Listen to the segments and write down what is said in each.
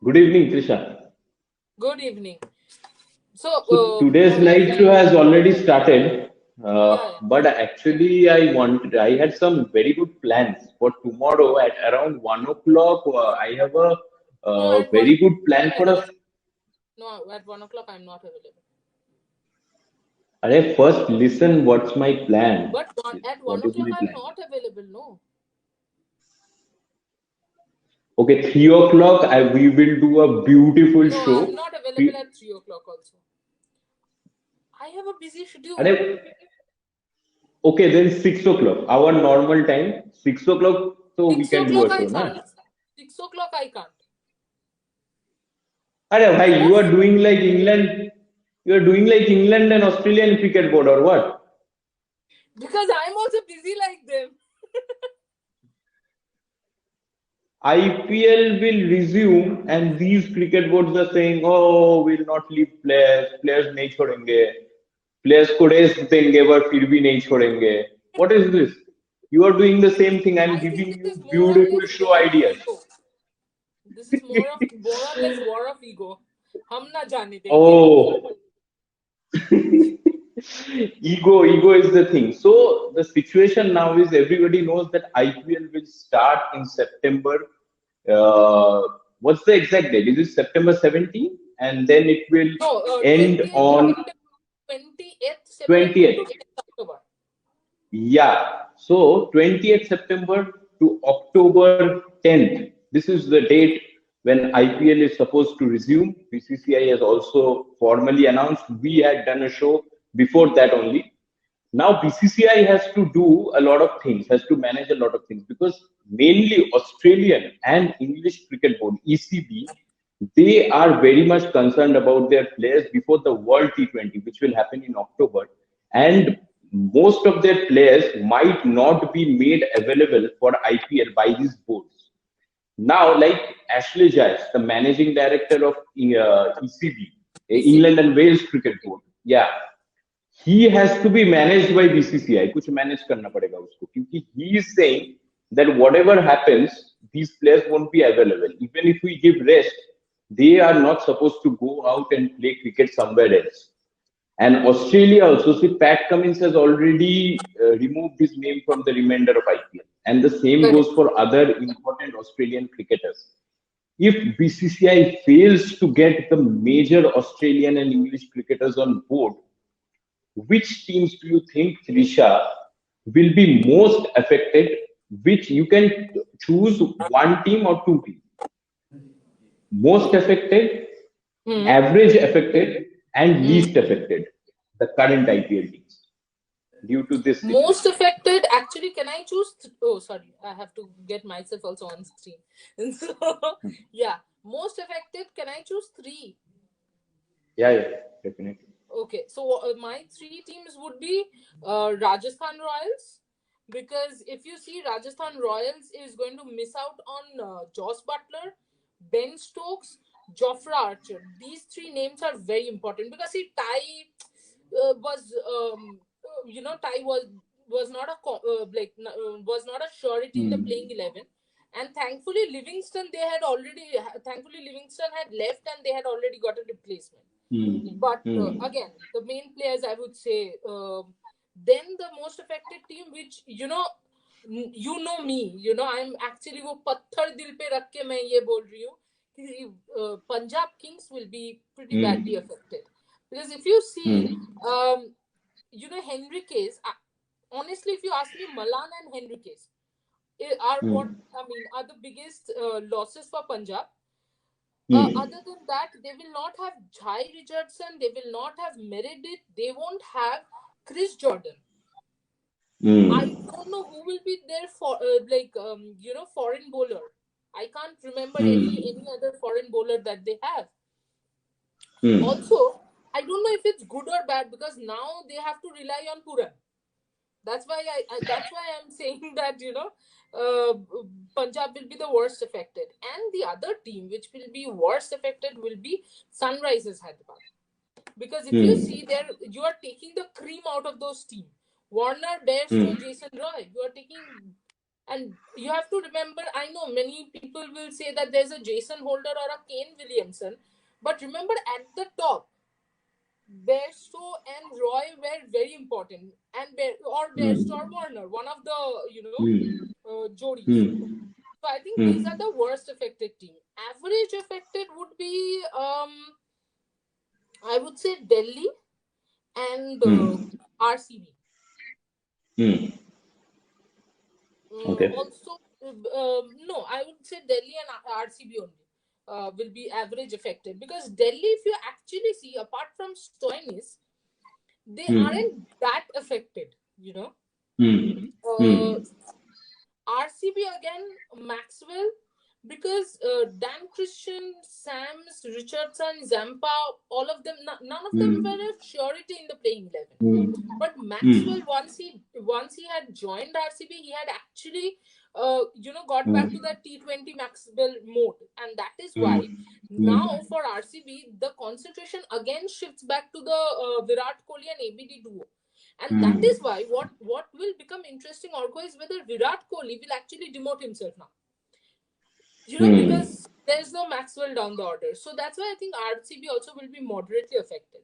Good evening, Trisha. Good evening. So, So today's what are live show has already started, yeah, yeah. but actually I had some very good plans for tomorrow at around 1 o'clock. I have a No, at one very o'clock good I'm plan not for us. available. No, at 1 o'clock I'm not available. First listen, what's my plan? But at one What is o'clock my I'm plan? not available. No, Okay, 3 o'clock. We will do a beautiful no, I'm show. not available Three, at 3 o'clock. Also, I have a busy schedule. अरे, okay, then 6 o'clock. Our normal time, 6 o'clock. So we Six can do o'clock a I show, na? can't. 6 o'clock I can't. अरे भाई, Who? you are doing like England. You are doing like England and Australian cricket board or what? Because I'm also busy like them. IPL will resume and these cricket boards are saying, oh, we'll not leave players. Players नहीं छोड़ेंगे. Players को rest देंगे but फिर भी नहीं छोड़ेंगे. What is this? You are doing the same thing. I'm I think giving this you is more or beautiful less show war of ideas. ego. This is more or less war of ego. हम ना जाने देंगे. Oh, ego is the thing. So the situation now is everybody knows that IPL will start in September. Uh, what's the exact date? Is it September 17th? And then it will No, end 20th on September, 20th September to 20th. 10th October. Yeah. So 20th September to October 10th. This is the date when IPL is supposed to resume. BCCI has also formally announced. We had done a show before that only. Now BCCI has to do a lot of things, has to manage a lot of things because mainly Australian and English Cricket Board (ECB) they are very much concerned about their players before the World T20, which will happen in October, and most of their players might not be made available for IPL by these boards. Now, like Ashley Giles, the managing director of ECB, ECB. England and Wales Cricket Board, yeah, he has to be managed by BCCI. कुछ manage करना पड़ेगा उसको क्योंकि he is saying that whatever happens, these players won't be available. Even if we give rest, they are not supposed to go out and play cricket somewhere else. And Australia also, see, Pat Cummins has already removed his name from the remainder of IPL. And the same goes Correct. for other important Australian cricketers. If BCCI fails to get the major Australian and English cricketers on board, which teams do you think, Trisha, will be most affected? Which you can choose one team or two teams. Most affected, Hmm. average affected, and Hmm. least affected. The current IPL teams due to this Most situation. affected, actually, can I choose? Oh, sorry, I have to get myself also on screen. And so, yeah, most affected, can I choose three? Yeah, yeah, definitely. Okay, so my three teams would be Rajasthan Royals, because if you see, Rajasthan Royals is going to miss out on Joss Butler, Ben Stokes, Jofra Archer. These three names are very important because see, was Ty was not a was not a surety in the Hmm. playing 11, and thankfully Livingston had left and they had already got a replacement. Hmm. But Hmm. again, the main players, I would say, then the most affected team, which you know me, I'm actually वो पत्थर दिल पे रख के मैं ये बोल रही हूँ कि Punjab Kings will be pretty badly Hmm. affected because if you see, Hmm. Henry Case. Honestly, if you ask me, Malan and Henry Case are what Hmm. I mean are the biggest losses for Punjab. Hmm. Other than that, they will not have Jai Richardson, they will not have Meredith, they won't have Chris Jordan. I Hmm. don't know who will be there for foreign bowler. I can't remember Hmm. any other foreign bowler that they have. Hmm. Also, I don't know if it's good or bad because now they have to rely on Puran. That's why I'm saying that uh, Punjab will be the worst affected, and the other team which will be worst affected will be Sunrisers Hyderabad. Because if you see Hmm. there, you are taking the cream out of those teams. Warner, Bairstow, Hmm. Jason Roy. You are taking And you have to remember, I know many people will say that there's a Jason Holder or a Kane Williamson, but remember at the top, Bairstow and Roy were very important, and Bairstow or Warner, one of the Jodis. So I think these are the worst affected team. Average affected would be I would say Delhi and RCB. Okay. Also, no, I would say Delhi and RCB only will be average affected, because Delhi, if you actually see, apart from Stoinis, they aren't that affected, you know. RCB again, Maxwell, because Dan Christian, Sams, Richardson, Zampa, all of them, none of them were a surety in the playing 11. But Maxwell, once he had joined RCB, he had actually got back to that T20 Maxwell mode, and that is why now for RCB the concentration again shifts back to the Virat Kohli and ABD duo. And that is why what will become interesting, Orko, is whether Virat Kohli will actually demote himself now. Because there's no Maxwell down the order. So that's why I think RCB also will be moderately affected.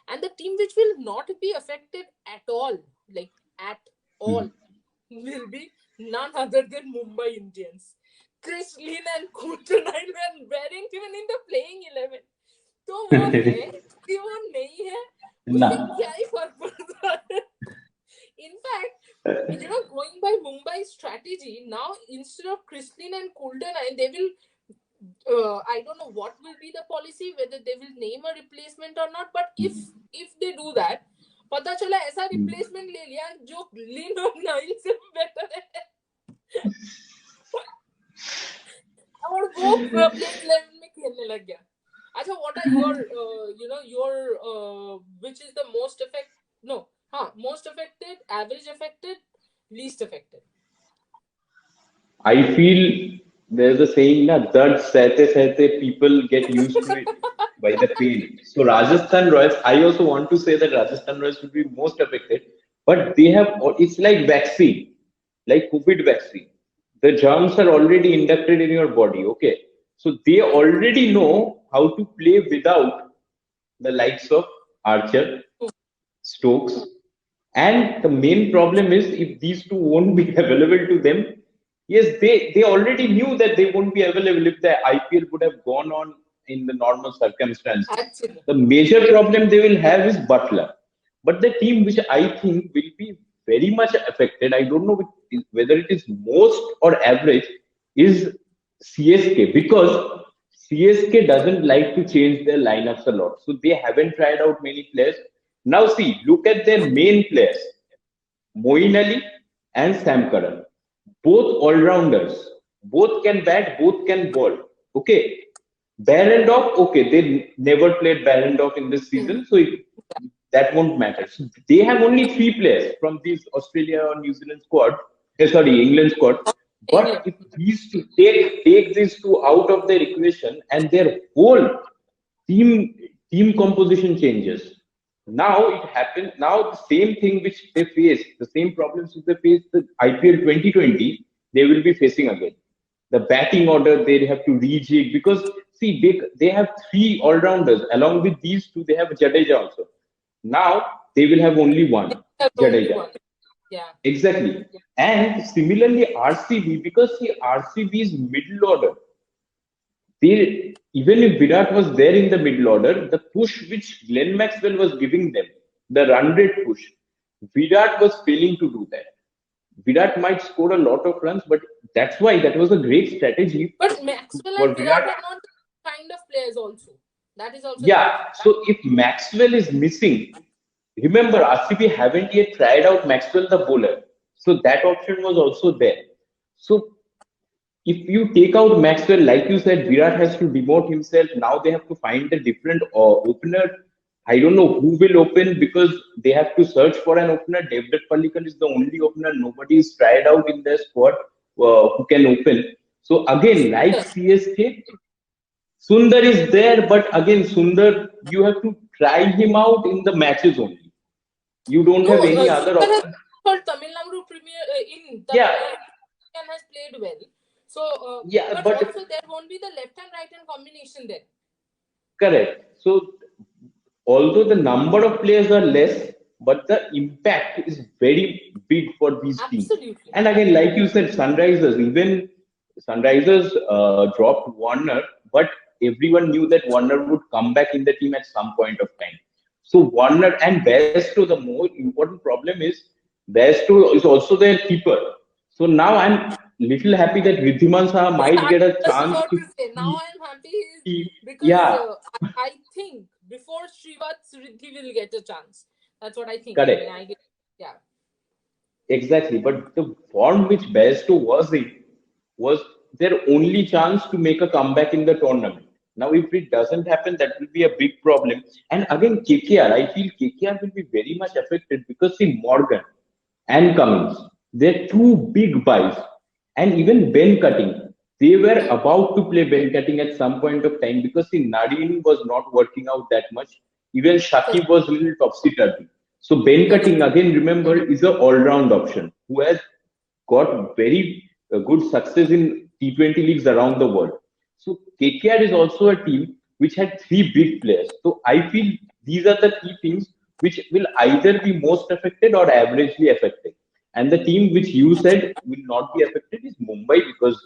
And the team which will not be affected at all, will be none other than Mumbai Indians. Chris Lynn and Coulter weren't even in the playing 11. तो वो है कि वो नहीं है, उससे क्या ही फर्क पड़ता है. In fact, going by Mumbai's strategy, now instead of Chrislin and Coulter, they will, I don't know what will be the policy, whether they will name a replacement or not, but if they do that, पता चला ऐसा replacement ले लिया जो Lin और Nail से better है. और वो playing 11 में खेलने लग गया. Acha, what are your, which is the most most affected, average affected, least affected? I feel there's a saying, na, dard sehte sehte people get used to it by the pain. So Rajasthan Royals, I also want to say that Rajasthan Royals will be most affected, but it's like vaccine, like COVID vaccine. The germs are already inducted in your body, okay? So they already know how to play without the likes of Archer, Stokes. And the main problem is, if these two won't be available to them, yes, they already knew that they won't be available if the IPL would have gone on in the normal circumstances. Actually. The major problem they will have is Butler. But the team which I think will be very much affected, I don't know whether it is most or average, is CSK, because CSK doesn't like to change their lineups a lot. So they haven't tried out many players. Now see, look at their main players, Moeen Ali and Sam Curran. Both all-rounders. Both can bat, both can bowl. Okay. Barrendorf, okay, they never played Barrendorf in this season, so that won't matter. So they have only 3 players from this Australia or New Zealand squad, England squad. But if these two take these two out of their equation, and their whole team composition changes. Now it happens. Now the same thing which they face, the same problems which they face the IPL 2020, they will be facing again. The batting order they have to rejig, because see, they have 3 all-rounders. Along with these two, they have Jadeja also. Now they will have only one, Jadeja. Yeah. Exactly. And similarly, RCB, because see, RCB is middle order. Even if Virat was there in the middle order, the push which Glenn Maxwell was giving them, the run rate push, Virat was failing to do that. Virat might score a lot of runs, but that's why that was a great strategy. But Maxwell and Virat are not the kind of players also. That is also. Yeah. So if Maxwell is missing, remember RCB haven't yet tried out Maxwell the bowler. So that option was also there. So if you take out Maxwell, like you said, Virat has to demote himself. Now they have to find a different opener. I don't know who will open, because they have to search for an opener. Devdutt Pallикal is the only opener. Nobody is tried out in their squad who can open. So again, like CSK, Sundar is there, but again, Sundar, you have to try him out in the matches only. You don't have any other option. For Tamil Nadu Premier in Yeah. Naryan has played well. So, Yeah, but but also there won't be the left and right hand combination then. correct. So although the number of players are less, but the impact is very big for these teams. Absolutely. And again, like you said, Sunrisers, even Sunrisers dropped Warner, but everyone knew that Warner would come back in the team at some point of time. So Warner and Bairstow, the more important problem is Bairstow is also their keeper. So now I'm little happy that Riddhiman Saha Yeah, might I get a was just chance about to to say. Now I'm happy is keep. because Yeah, I think before Srivat, Riddhi will get a chance. That's what I think. I mean, correct. I get, yeah. Exactly, but the form which Bairstow was in was their only chance to make a comeback in the tournament. Now, if it doesn't happen, that will be a big problem. And again, KKR, I feel KKR will be very much affected because see, Morgan and Cummins, they're two big buys. And even Ben Cutting, they were about to play Ben Cutting at some point of time because see, Nadine was not working out that much. Even Correct. Shakib was a little topsy-turvy. So Ben Correct. Cutting, again, remember, is an all-round option who has got very good success in T20 leagues around the world. So KKR is also a team which had three big players. So I feel these are the three teams which will either be most affected or averagely affected. And the team which you said will not be affected is Mumbai because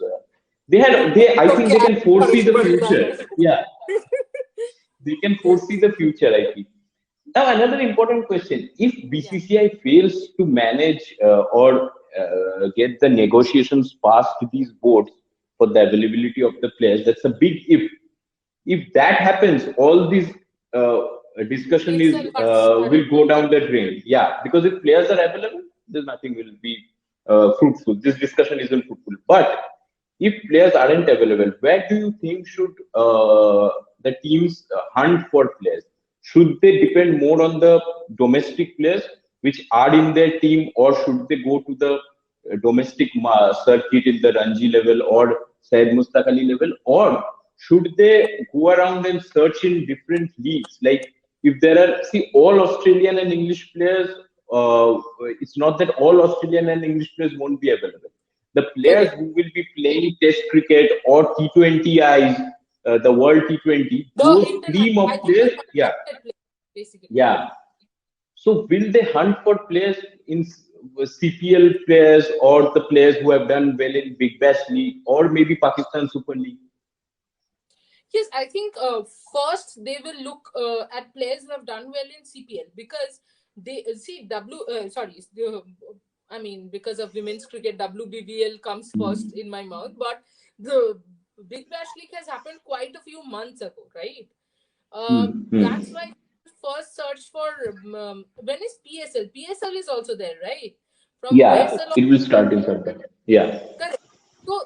I think Okay, they I'm can foresee sorry the to hear future. that. Yeah, they can foresee the future, I think. Now, another important question: if Yeah. BCCI fails to manage or get the negotiations past these boards for the availability of the players, that's a big if. If that happens, all these uh, discussion is PSL versus will Current. go down the drain. Yeah, because if players are available, there's nothing will be fruitful. This discussion isn't fruitful. But if players aren't available, where do you think should the teams hunt for players? Should they depend more on the domestic players which are in their team, or should they go to the domestic circuit in the Ranji level or Syed Mustaq Ali level, or should they go around and search in different leagues? Like if there are, see, all Australian and English players, it's not that all Australian and English players won't be available. The players Correct. who will be playing Test cricket or T20Is, the World T20, The those internet, cream of I think the players, yeah, contracted players, basically. yeah. So will they hunt for players in CPL players or the players who have done well in Big Bash League or maybe Pakistan Super League? Yes, I think first they will look at players who have done well in CPL because they see I mean, because of women's cricket, WBBL comes first in my mouth, but the Big Bash League has happened quite a few months ago, right? Hmm. That's Hmm. why first search for when is PSL? PSL is also there, right? From Yeah, PSL, it will start in September. Yeah. correct. So,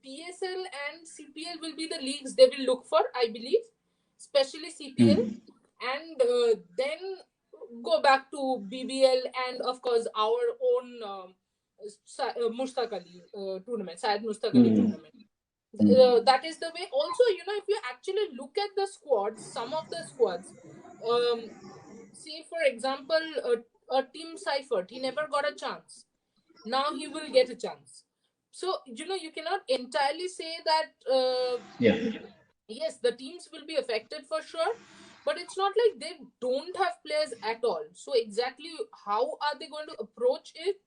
PSL and CPL will be the leagues they will look for, I believe, especially CPL, Hmm. and then go back to BBL and, of course, our own Mushtaq Ali tournament, Syed Mushtaq Ali Hmm. tournament. Hmm. That is the way. Also, if you actually look at the squads, some of the squads, um, say for example, Team Seifert, he never got a chance. Now he will get a chance. So you cannot entirely say that Yeah. yes, the teams will be affected for sure, but it's not like they don't have players at all. So exactly how are they going to approach it?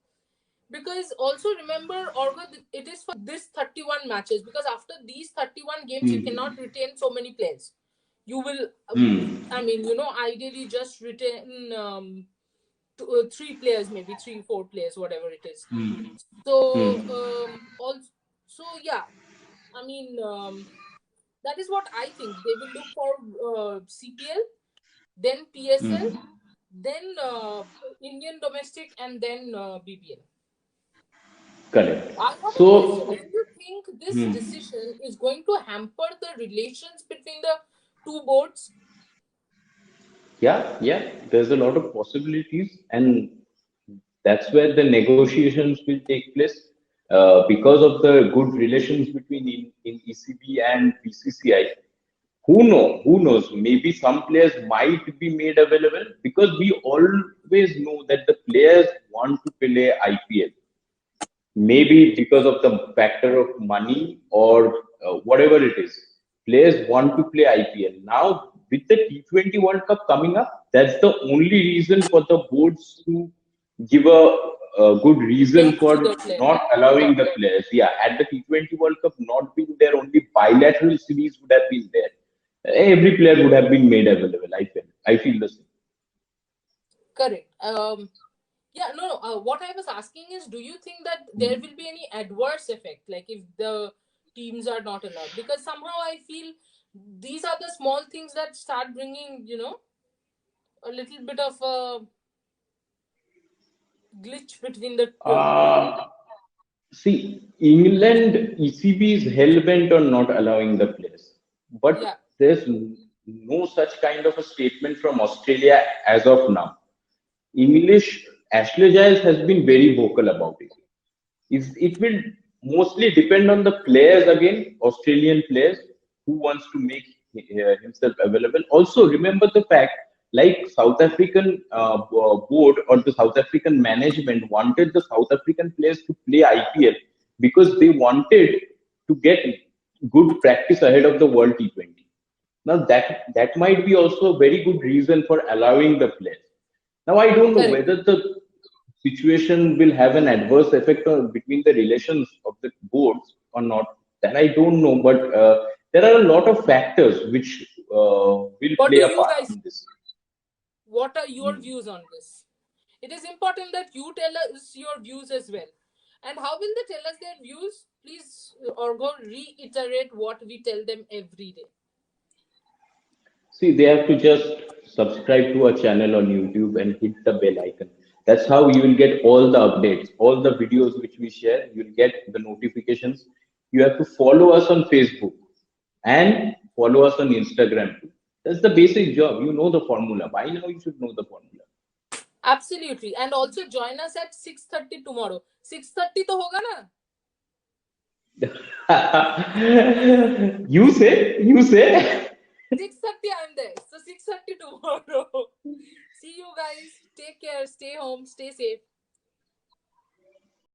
Because also remember, Orga, it is for this 31 matches, because after these 31 games you Hmm. cannot retain so many players. You will Hmm. I mean, ideally just retain three players, maybe three, four players, whatever it is. Hmm. So Hmm. also, so yeah, I mean, that is what I think. They will look for CPL, then PSL, Hmm. then Indian domestic, and then BBL. Correct. I have a question. So, Do you think this hmm. decision is going to hamper the relations between the two boards? Yeah, there's a lot of possibilities, and that's where the negotiations will take place. Because of the good relations between in ECB and BCCI, who knows? Maybe some players might be made available because we always know that the players want to play IPL. maybe because of the factor of money or whatever it is, players want to play IPL. Now, with the T20 World Cup coming up, that's the only reason for the boards to give a good reason Breaks to for the player. not allowing the players. Yeah, had the T20 World Cup not been there, only bilateral series would have been there. Every player would have been made available. I feel the same. Correct. Yeah, no, no. What I was asking is, do you think that there will be any adverse effect, like if the teams are not allowed? Because somehow I feel these are the small things that start bringing, a little bit of a glitch between the. Uh, See, England ECB is hell bent on not allowing the players, Yeah, but there's no such kind of a statement from Australia as of now. English Ashley Giles has been very vocal about it. It will mostly depend on the players again, Australian players who wants to make himself available. Also, remember the fact, like South African board or the South African management wanted the South African players to play IPL because they wanted to get good practice ahead of the World T20. Now that might be also a very good reason for allowing the players. Now I don't know correct. whether the situation will have an adverse effect on between the relations of the boards or not. That I don't know, but there are a lot of factors which will What play do a you part guys? in this. What are your Hmm. views on this? It is important that you tell us your views as well. And how will they tell us their views? Please, or go reiterate what we tell them every day. See, they have to just subscribe to our channel on YouTube and hit the bell icon. That's how you will get all the updates, all the videos which we share. You'll get the notifications. You have to follow us on Facebook and follow us on Instagram too. That's the basic job. You know the formula. By now, you should know the formula. Absolutely. And also join us at 6:30 tomorrow. 6:30 to hoga na? you say. 6:30 I'm there. So 6:30 tomorrow. See you guys. Take care. Stay home. Stay safe.